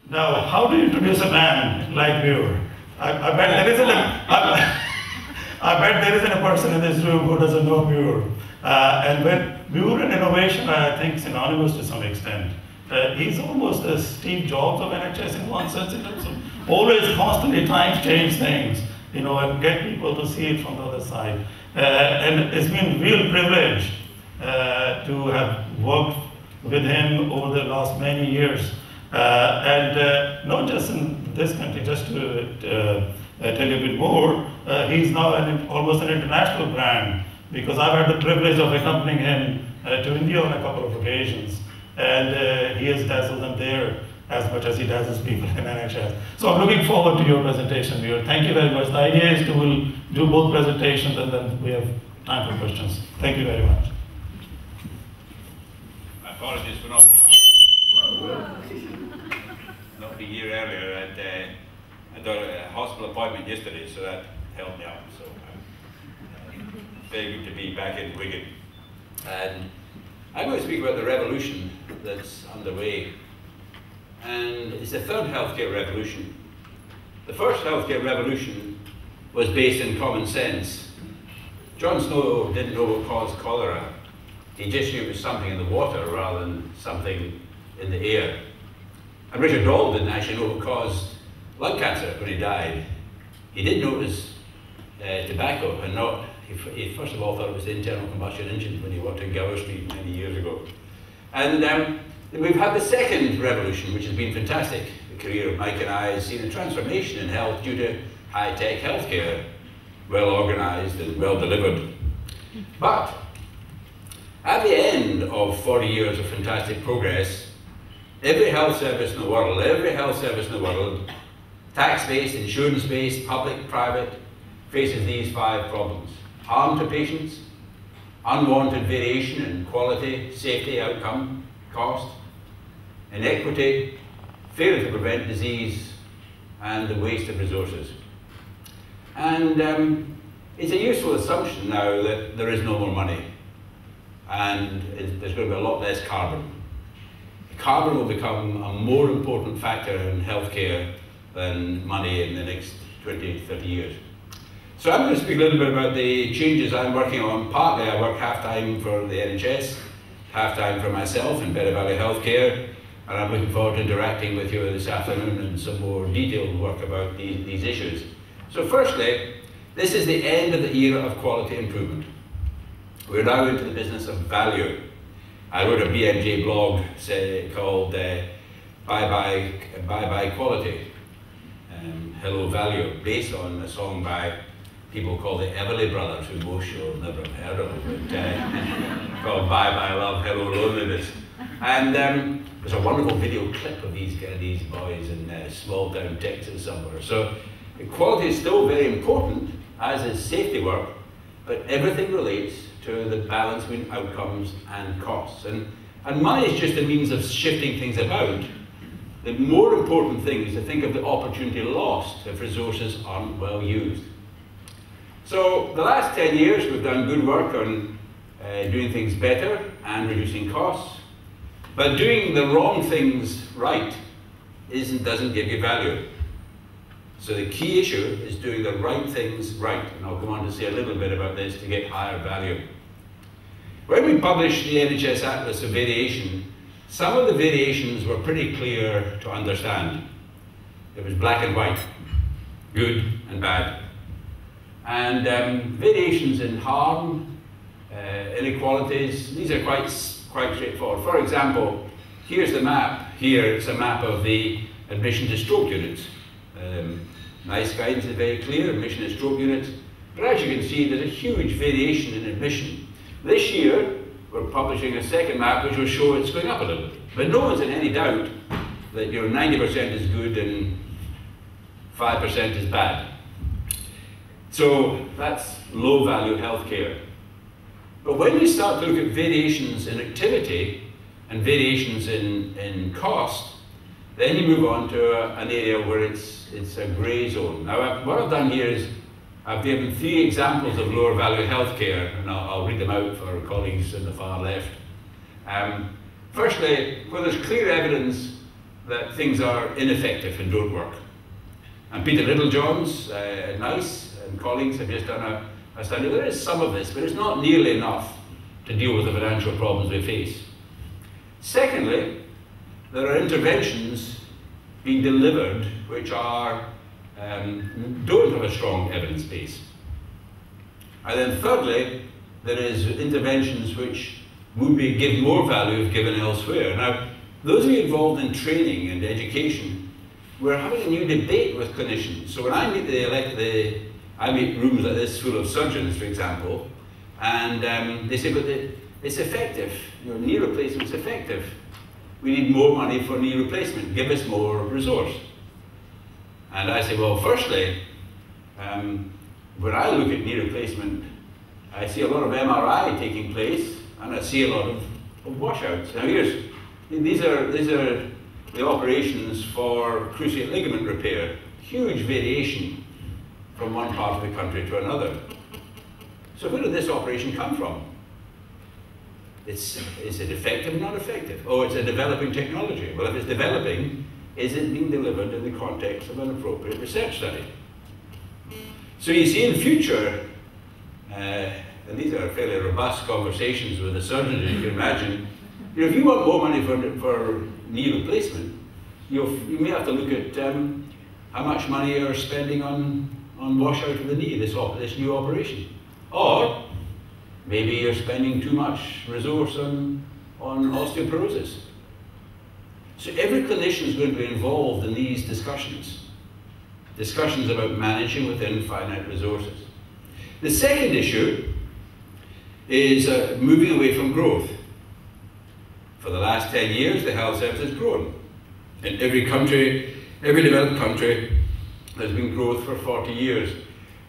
Now, how do you introduce a man like Muir? I bet there isn't I bet there isn't a person in this room who doesn't know Muir. And when Muir and innovation are, I think, synonymous to some extent. He's almost the Steve Jobs of NHS in one sense, in terms of always constantly trying to change things, you know, and get people to see it from the other side. And it's been a real privilege to have worked with him over the last many years. And not just in this country, just to tell you a bit more, he's now almost an international brand, because I've had the privilege of accompanying him to India on a couple of occasions. And he has dazzled them there as much as he dazzles people in NHS. So I'm looking forward to your presentation, Muir. Thank you very much. The idea is we'll do both presentations and then we have time for questions. Thank you very much. My apologies for not being here earlier. I got a hospital appointment yesterday, so that helped me out. So very good to be back in Wigan. And I'm going to speak about the revolution that's underway. And it's the third healthcare revolution. The first healthcare revolution was based in common sense. John Snow didn't know what caused cholera. He just knew it was something in the water rather than something in the air. And Richard Doll didn't actually know what caused lung cancer when he died. He did know it was tobacco and not. He first of all thought it was the internal combustion engine when he worked in Gower Street many years ago. And we've had the second revolution, which has been fantastic. The career of Mike and I has seen a transformation in health due to high-tech healthcare, well organised and well delivered. But at the end of 40 years of fantastic progress, every health service in the world, tax-based, insurance-based, public, private, faces these 5 problems. Harm to patients, unwanted variation in quality, safety, outcome, cost, inequity, failure to prevent disease, and the waste of resources. And it's a useful assumption now that there is no more money, and there's going to be a lot less carbon. Carbon will become a more important factor in healthcare than money in the next 20, 30 years. So I'm going to speak a little bit about the changes I'm working on. Partly I work half-time for the NHS, half-time for myself in Better Valley Healthcare, and I'm looking forward to interacting with you this afternoon and some more detailed work about these issues. So firstly, this is the end of the era of quality improvement. We're now into the business of value. I wrote a BMJ blog called Bye-Bye Quality, Hello Value, based on a song by people called the Everly Brothers, who most you'll never have heard of, but called Bye-Bye Love, Hello Loneliness. And there's a wonderful video clip of these boys in small town Texas somewhere. So quality is still very important, as is safety work, but everything relates to the balance between outcomes and costs. And money is just a means of shifting things about. The more important thing is to think of the opportunity lost if resources aren't well used. So the last 10 years we've done good work on doing things better and reducing costs, but doing the wrong things right doesn't give you value. So the key issue is doing the right things right, and I'll go on to say a little bit about this to get higher value. When we published the NHS Atlas of Variation, some of the variations were pretty clear to understand. It was black and white, good and bad. And variations in harm, inequalities, these are quite straightforward. For example, here's the map. Here it's a map of the admission to stroke units. Nice guidance is very clear, admission to stroke units. But as you can see, there's a huge variation in admission. This year, we're publishing a second map which will show it's going up a little bit. But no one's in any doubt that 90% is good and 5% is bad. So that's low value healthcare. But when you start to look at variations in activity and variations in cost, then you move on to an area where it's a grey zone. Now, what I've done here is I've given 3 examples of lower value healthcare, and I'll read them out for our colleagues on the far left. Firstly, where there's clear evidence that things are ineffective and don't work. And Peter Littlejohns at NICE and colleagues have just done a study. There is some of this, but it's not nearly enough to deal with the financial problems we face. Secondly, there are interventions being delivered which are, don't have a strong evidence base. And then thirdly, there is interventions which would be give more value if given elsewhere. Now, those of you involved in training and education, we're having a new debate with clinicians. So when I meet I meet rooms like this full of surgeons, for example, and they say, but it's effective. You know, knee replacement's effective. We need more money for knee replacement. Give us more resource. And I say, well, firstly, when I look at knee replacement, I see a lot of MRI taking place, and I see a lot of washouts. Now these are the operations for cruciate ligament repair. Huge variation from one part of the country to another. So where did this operation come from? Is it effective or not effective? Oh, it's a developing technology. Well, if it's developing, is it being delivered in the context of an appropriate research study? So you see in future, and these are fairly robust conversations with the surgeons, as you can imagine, you know, if you want more money for knee replacement, you may have to look at how much money you're spending on washout of the knee, this new operation. Or maybe you're spending too much resource on osteoporosis. So every clinician is going to be involved in these discussions about managing within finite resources. The second issue is moving away from growth. For the last 10 years, the health service has grown. In every country, every developed country, there's been growth for 40 years.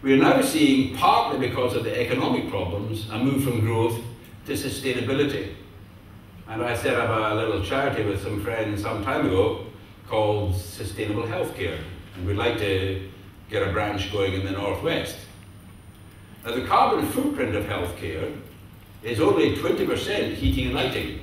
We are now seeing, partly because of the economic problems, a move from growth to sustainability. And I set up a little charity with some friends some time ago called Sustainable Healthcare. And we'd like to get a branch going in the Northwest. Now, the carbon footprint of healthcare is only 20% heating and lighting.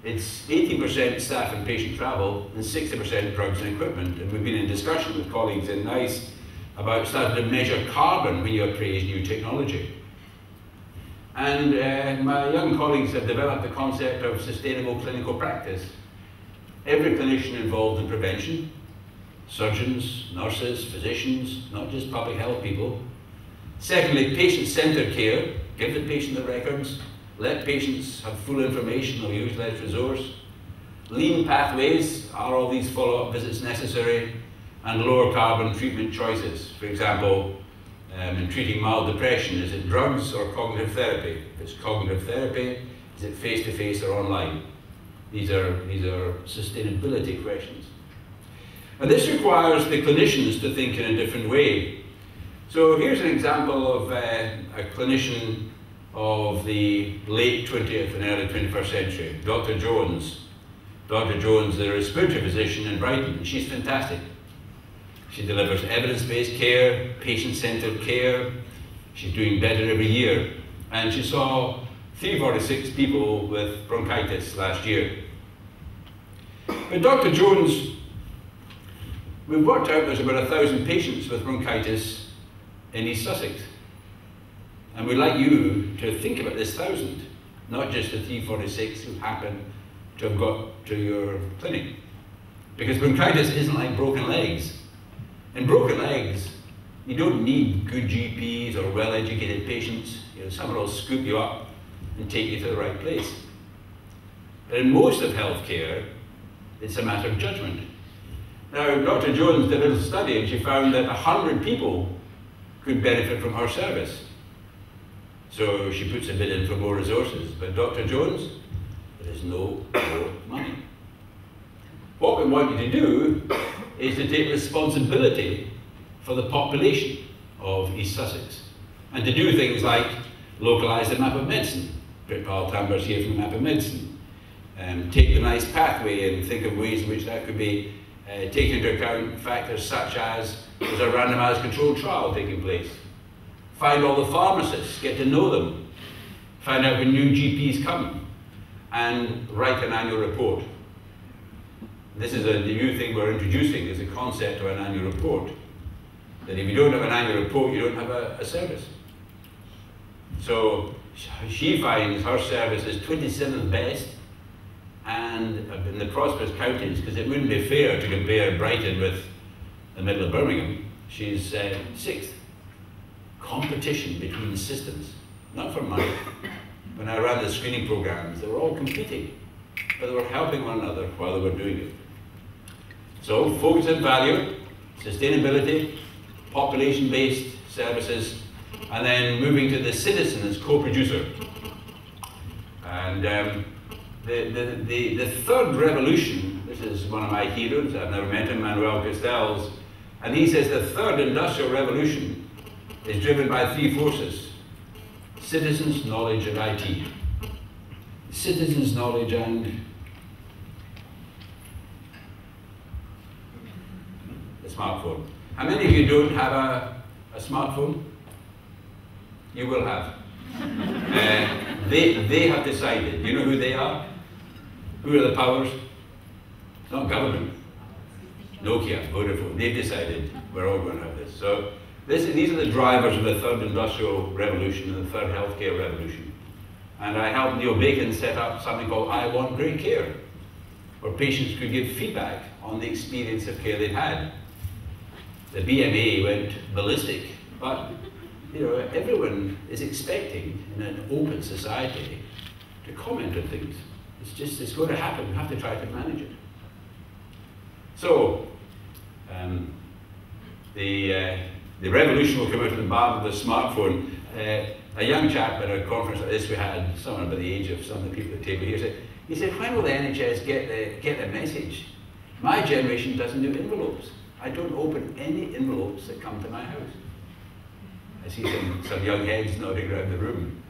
It's 18% staff and patient travel and 60% drugs and equipment. And we've been in discussion with colleagues in NICE about starting to measure carbon when you appraise new technology. And my young colleagues have developed the concept of sustainable clinical practice. Every clinician involved in prevention, surgeons, nurses, physicians, not just public health people. Secondly, patient-centered care. Give the patient the records. Let patients have full information or use less resource. Lean pathways. Are all these follow-up visits necessary? And lower carbon treatment choices. For example, in treating mild depression, is it drugs or cognitive therapy? If it's cognitive therapy, is it face-to-face or online? These are sustainability questions. And this requires the clinicians to think in a different way. So here's an example of a clinician of the late 20th and early 21st century, Dr. Jones. Dr. Jones is a respiratory physician in Brighton, and she's fantastic. She delivers evidence-based care, patient-centered care. She's doing better every year. And she saw 346 people with bronchitis last year. But Dr. Jones, we've worked out there's about 1,000 patients with bronchitis in East Sussex. And we'd like you to think about this 1,000, not just the 346 who happen to have got to your clinic. Because bronchitis isn't like broken legs. In broken legs, you don't need good GPs or well-educated patients. You know, someone will scoop you up and take you to the right place. But in most of healthcare, it's a matter of judgment. Now, Dr. Jones did a little study and she found that 100 people could benefit from her service. So she puts a bid in for more resources. But Dr. Jones, there is no more money. What we want you to do is to take responsibility for the population of East Sussex and to do things like localise the map of medicine. Pritpal Tamber's here from the map of medicine. Take the NICE pathway and think of ways in which that could be taken into account factors such as there's a randomised controlled trial taking place. Find all the pharmacists, get to know them, find out when new GPs come, and write an annual report. This is a new thing we're introducing, is a concept of an annual report. That if you don't have an annual report, you don't have a service. So she finds her service is 27th best, and in the prosperous counties, because it wouldn't be fair to compare Brighton with the middle of Birmingham, she's 6th. Competition between systems, not for money. When I ran the screening programs, they were all competing, but they were helping one another while they were doing it. So focus on value, sustainability, population-based services, and then moving to the citizen as co-producer. And the third revolution, this is one of my heroes, I've never met him, Manuel Castells, and he says the third industrial revolution is driven by 3 forces: citizens, knowledge, and IT. Citizens, knowledge, and the smartphone. How many of you don't have a smartphone? You will have. They have decided. You know who they are? Who are the powers? It's not government. Nokia, Vodafone. They've decided we're all going to have this. So these are the drivers of the third industrial revolution and the third healthcare revolution. And I helped Neil Bacon set up something called I Want Great Care, where patients could give feedback on the experience of care they'd had. The BMA went ballistic, but everyone is expecting in an open society to comment on things. It's going to happen. We have to try to manage it. So the revolution will come out of the bottom of the smartphone. A young chap at a conference like this we had, someone about the age of some of the people at the table here, he said, when will the NHS get the message? My generation doesn't do envelopes. I don't open any envelopes that come to my house. I see some young heads nodding around the room.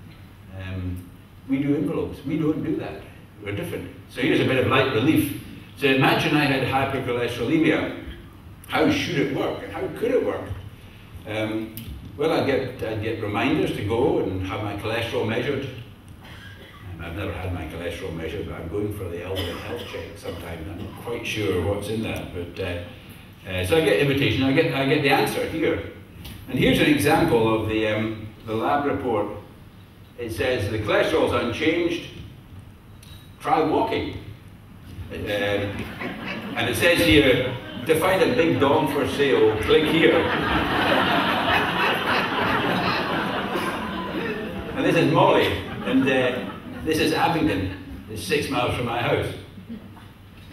We do envelopes. We don't do that. We're different. So here's a bit of light relief. So imagine I had hypercholesterolemia. How should it work? How could it work? Well, I'd get reminders to go and have my cholesterol measured. I've never had my cholesterol measured, but I'm going for the elderly health check sometime. I'm not quite sure what's in that, but so I get invitation. I get the answer here, and here's an example of the lab report. It says the cholesterol's unchanged. Try walking, and it says here to find a big dog for sale, click here. And this is Molly, and this is Abingdon. It's 6 miles from my house.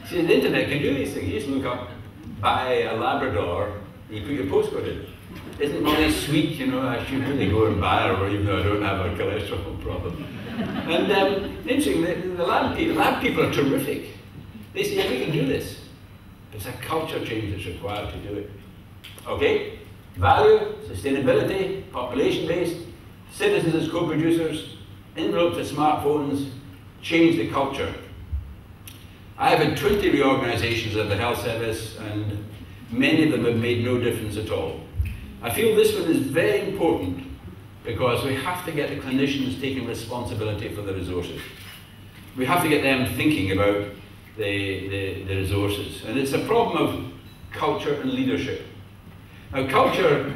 See, the internet can do these things. You just look up, buy a Labrador, and you put your postcode in. Isn't Molly sweet? I should really go and buy her, even though I don't have a cholesterol problem. And interesting, the lab people are terrific. They say, yeah, we can do this. It's a culture change that's required to do it. Okay? Value, sustainability, population-based, citizens as co-producers, envelopes to smartphones, change the culture. I have had 20 reorganizations of the health service, and many of them have made no difference at all. I feel this one is very important because we have to get the clinicians taking responsibility for the resources. We have to get them thinking about the resources. And it's a problem of culture and leadership. Now, culture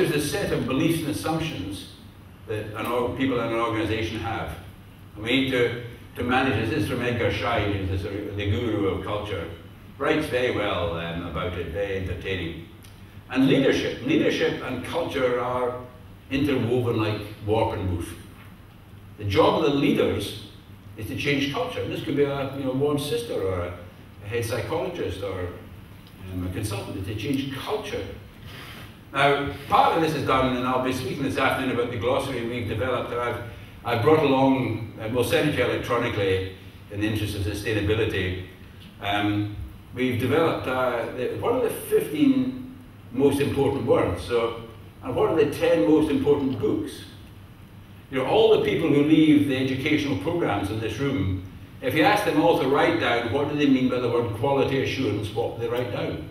is a set of beliefs and assumptions that people in an organization have. And we need to manage this. This is from Edgar Schein, who's the guru of culture. Writes very well about it, very entertaining. And leadership and culture are interwoven like warp and woof. The job of the leaders is to change culture. And this could be a ward sister or a head psychologist or a consultant, to change culture. Now, part of this is done, and I'll be speaking this afternoon about the glossary we've developed. I've brought along, we'll send it to you electronically in the interest of sustainability. We've developed, what are the 15 most important words? And what are the 10 most important books? All the people who leave the educational programs in this room, if you ask them all to write down what do they mean by the word quality assurance, what do they write down?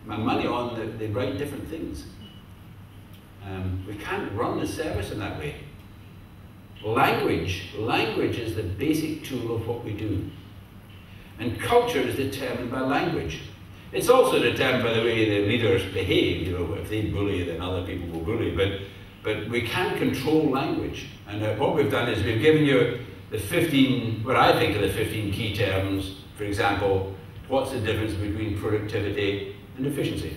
My money on they write different things. We can't run the service in that way. Language is the basic tool of what we do. And culture is determined by language. It's also determined by the way the leaders behave. You know, if they bully, then other people will bully. But we can control language. And what we've done is we've given you the 15, what I think are the 15 key terms. For example, what's the difference between productivity and efficiency?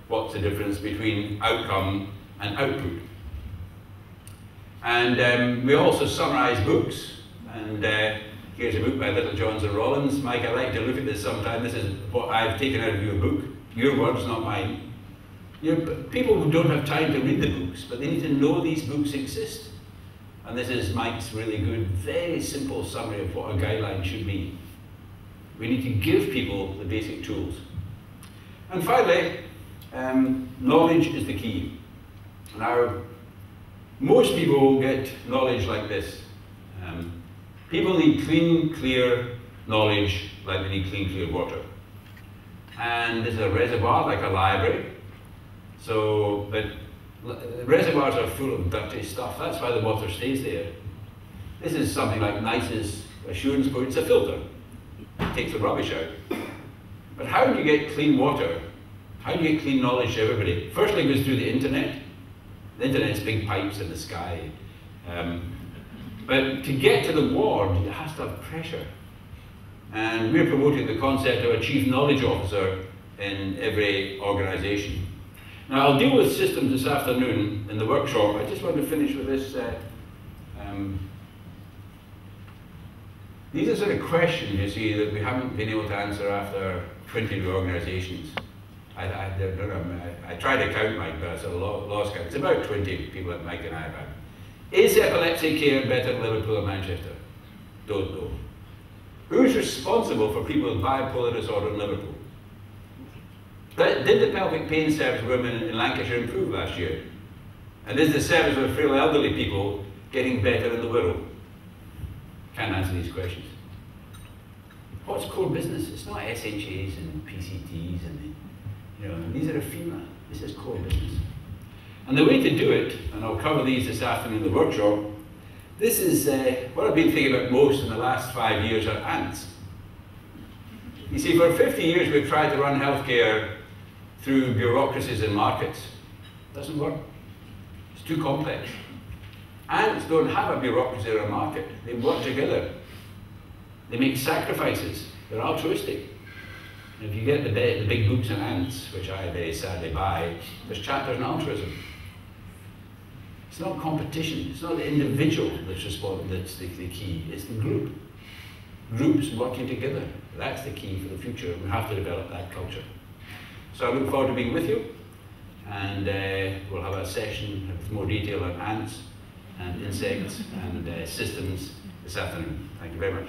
What's the difference between outcome and output? And we also summarize books. And here's a book by Little Johns and Rollins. Mike, I like to look at this sometime. This is what I've taken out of your book. Your words, not mine. You know, people who don't have time to read the books, but they need to know these books exist. And this is Mike's really good, very simple summary of what a guideline should be. We need to give people the basic tools. And finally, knowledge is the key. Now, most people get knowledge like this. People need clean, clear knowledge like they need clean, clear water. And this is a reservoir, like a library. So, but reservoirs are full of dirty stuff. That's why the water stays there. This is something like NICE's assurance code. It's a filter. It takes the rubbish out. But how do you get clean water? How do you get clean knowledge to everybody? Firstly, it goes through the internet. The internet's big pipes in the sky. But to get to the ward, it has to have pressure. And we're promoting the concept of a chief knowledge officer in every organization. Now, I'll deal with systems this afternoon in the workshop. I just want to finish with this. These are sort of questions, you see, that we haven't been able to answer after 20 organizations. I tried to count, Mike, but it's a lost count. It's about 20 people that Mike and I have had. Is epilepsy care better in Liverpool or Manchester? Don't know. Who's responsible for people with bipolar disorder in Liverpool? Did the pelvic pain service for women in Lancashire improve last year? And is the service for frail elderly people getting better in the Wirral? Can't answer these questions. What's core business? It's not SHAs and PCTs and these are ephemera. This is core business. And the way to do it, and I'll cover these this afternoon in the workshop, this is what I've been thinking about most in the last 5 years are ants. You see, for 50 years we've tried to run healthcare through bureaucracies and markets. It doesn't work. It's too complex. Ants don't have a bureaucracy or a market. They work together. They make sacrifices. They're altruistic. And if you get the big books on ants, which I very sadly buy, there's chapters on altruism. It's not competition. It's not the individual that's the key. It's the group. Groups working together. That's the key for the future. We have to develop that culture. So I look forward to being with you. And we'll have a session with more detail on ants and insects and systems this afternoon. Thank you very much.